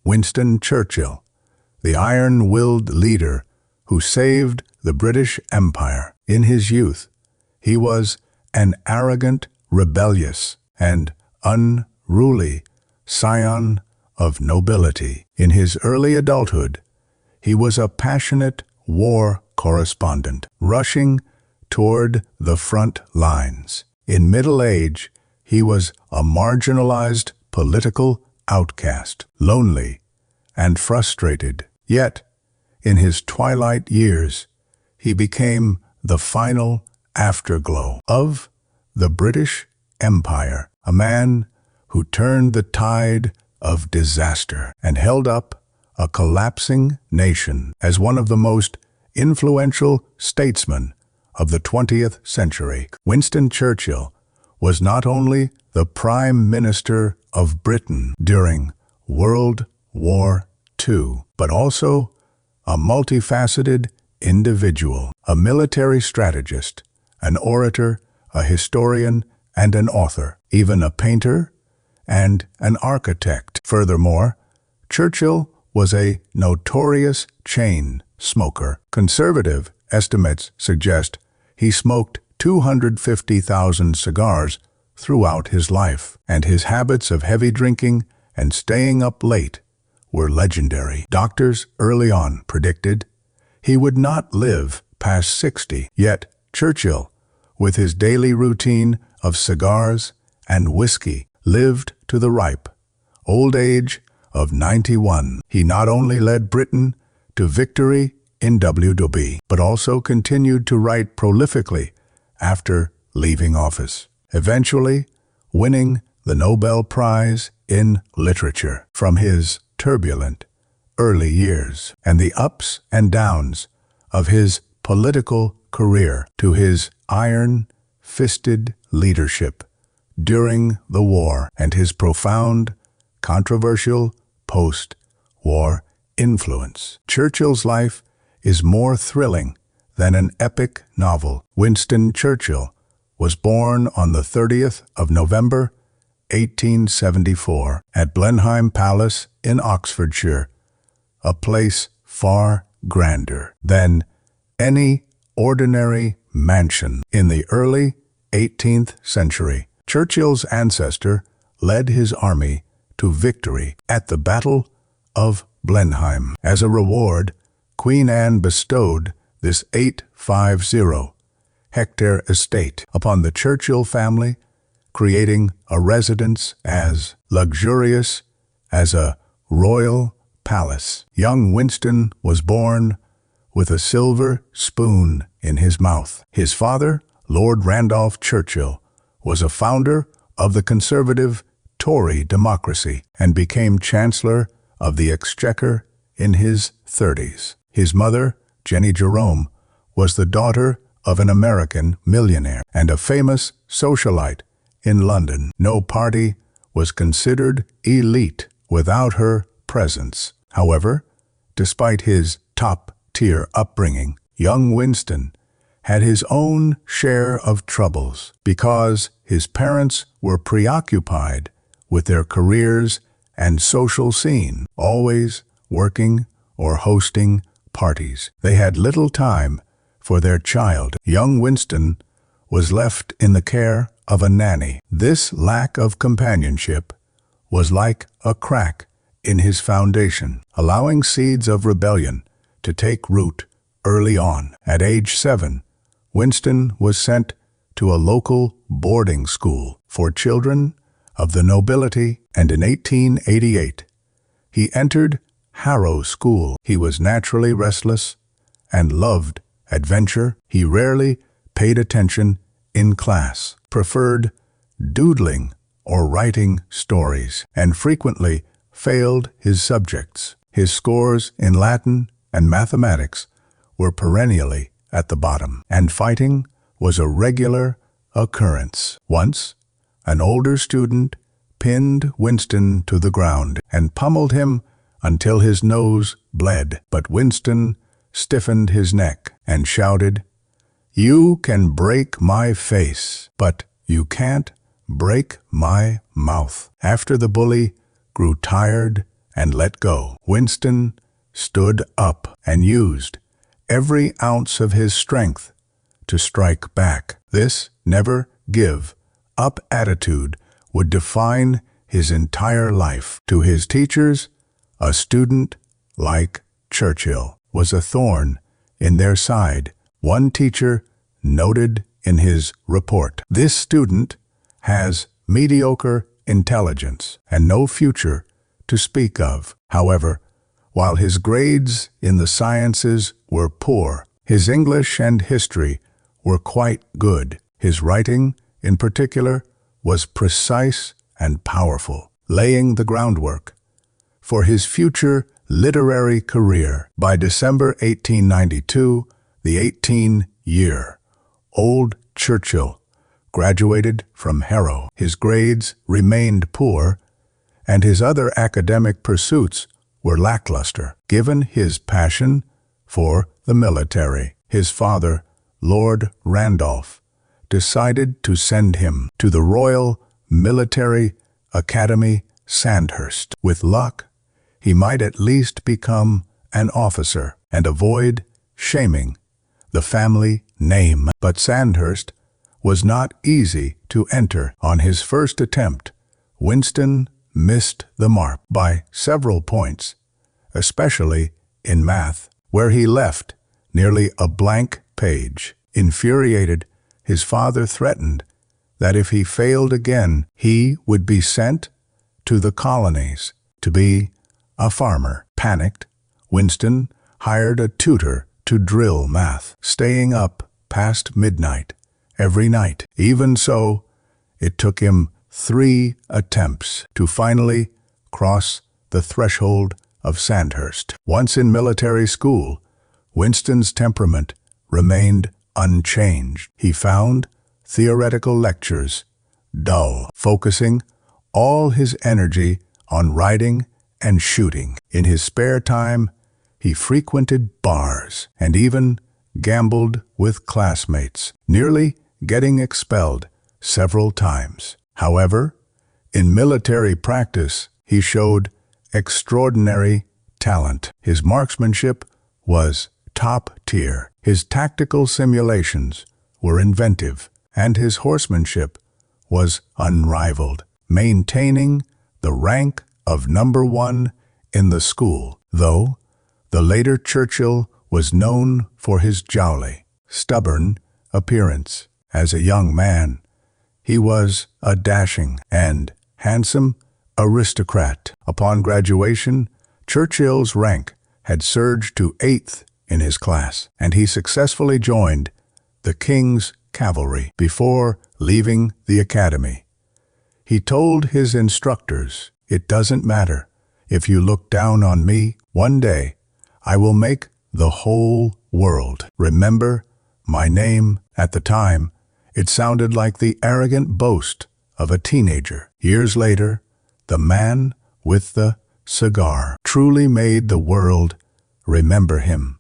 Winston Churchill, the iron-willed leader who saved the British Empire. In his youth, he was an arrogant, rebellious, and unruly scion of nobility. In his early adulthood, he was a passionate war correspondent, rushing toward the front lines. In middle age, he was a marginalized political outcast, lonely and frustrated. Yet, in his twilight years, he became the final afterglow of the British Empire, a man who turned the tide of disaster and held up a collapsing nation as one of the most influential statesmen of the 20th century. Winston Churchill was not only the Prime Minister of Britain during World War II, but also a multifaceted individual, a military strategist, an orator, a historian, and an author, even a painter and an architect. Furthermore, Churchill was a notorious chain smoker. Conservative estimates suggest he smoked 250,000 cigars throughout his life, and his habits of heavy drinking and staying up late were legendary. Doctors early on predicted he would not live past 60, yet Churchill, with his daily routine of cigars and whiskey, lived to the ripe old age of 91. He not only led Britain to victory in WW, but also continued to write prolifically after leaving office, eventually winning the Nobel Prize in Literature. From his turbulent early years and the ups and downs of his political career to his iron-fisted leadership during the war and his profound, controversial post-war influence, Churchill's life is more thrilling than an epic novel. Winston Churchill was born on the 30th of November, 1874, at Blenheim Palace in Oxfordshire, a place far grander than any ordinary mansion. In the early 18th century, Churchill's ancestor led his army to victory at the Battle of Blenheim. As a reward, Queen Anne bestowed this 850-hectare estate upon the Churchill family, creating a residence as luxurious as a royal palace. Young Winston was born with a silver spoon in his mouth. His father, Lord Randolph Churchill, was a founder of the conservative Tory democracy and became Chancellor of the Exchequer in his 30s. His mother, Jenny Jerome, was the daughter of an American millionaire and a famous socialite in London. No party was considered elite without her presence. However, despite his top-tier upbringing, young Winston had his own share of troubles because his parents were preoccupied with their careers and social scene, always working or hosting parties. They had little time for their child. Young Winston was left in the care of a nanny. This lack of companionship was like a crack in his foundation, allowing seeds of rebellion to take root early on. At age 7, Winston was sent to a local boarding school for children of the nobility, and in 1888, he entered Harrow School. He was naturally restless and loved adventure. He rarely paid attention in class, preferred doodling or writing stories, and frequently failed his subjects. His scores in Latin and mathematics were perennially at the bottom, and fighting was a regular occurrence. Once, an older student pinned Winston to the ground and pummeled him until his nose bled. But Winston stiffened his neck and shouted, "You can break my face, but you can't break my mouth." After the bully grew tired and let go. Winston stood up and used every ounce of his strength to strike back. This never give up attitude would define his entire life. To his teachers, a student like Churchill was a thorn in their side. One teacher noted in his report, "This student has mediocre intelligence and no future to speak of." However, while his grades in the sciences were poor, his English and history were quite good. His writing, in particular, was precise and powerful, laying the groundwork for his future literary career. By December 1892, the 18-year-old Churchill graduated from Harrow. His grades remained poor, and his other academic pursuits were lackluster. Given his passion for the military, his father, Lord Randolph, decided to send him to the Royal Military Academy, Sandhurst. With luck, he might at least become an officer and avoid shaming the family name. But Sandhurst was not easy to enter. On his first attempt, Winston missed the mark by several points, especially in math, where he left nearly a blank page. Infuriated, his father threatened that if he failed again, he would be sent to the colonies to be a farmer. Panicked, Winston hired a tutor to drill math, staying up past midnight every night. Even so, it took him 3 attempts to finally cross the threshold of Sandhurst. Once in military school, Winston's temperament remained unchanged. He found theoretical lectures dull, focusing all his energy on writing and shooting. In his spare time, he frequented bars and even gambled with classmates, nearly getting expelled several times. However, in military practice, he showed extraordinary talent. His marksmanship was top tier. His tactical simulations were inventive, and his horsemanship was unrivaled, maintaining the rank of #1 in the school. Though the later Churchill was known for his jolly, stubborn appearance. As a young man, he was a dashing and handsome aristocrat. Upon graduation, Churchill's rank had surged to 8th in his class, and he successfully joined the King's Cavalry. Before leaving the academy, he told his instructors, "It doesn't matter if you look down on me. One day, I will make the whole world remember my name." At the time, it sounded like the arrogant boast of a teenager. Years later, the man with the cigar truly made the world remember him.